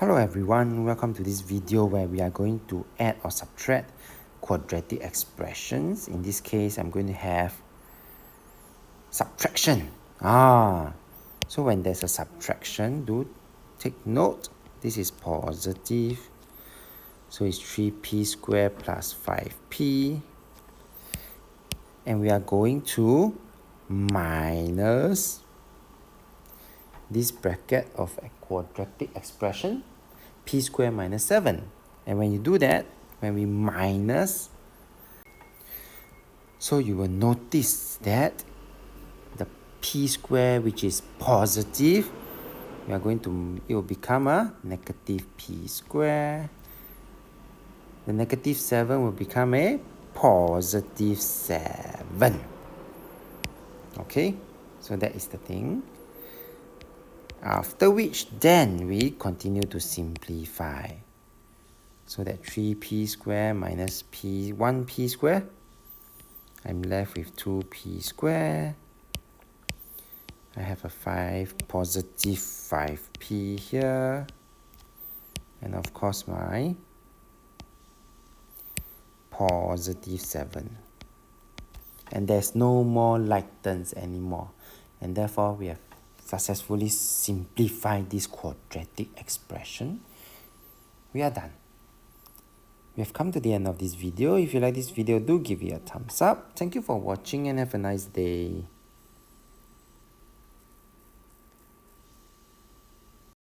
Hello everyone, welcome to this video where we are going to add or subtract quadratic expressions. In this case, I'm going to have subtraction. So when there's a subtraction, do take note, this is positive. So it's 3p squared plus 5p. And we are going to minus this bracket of a quadratic expression, p squared minus 7. And when you do that, when we minus, so you will notice that the p squared, which is positive, it will become a negative p squared. The negative 7 will become a positive 7. Okay, so that is the thing. After which, then we continue to simplify. So that 3p squared minus 1p squared, I'm left with 2p squared. I have a positive 5p here. And of course my positive 7. And there's no more like terms anymore. And therefore we have successfully simplified this quadratic expression. We are done. We have come to the end of this video. If you like this video, do give it a thumbs up. Thank you for watching and have a nice day.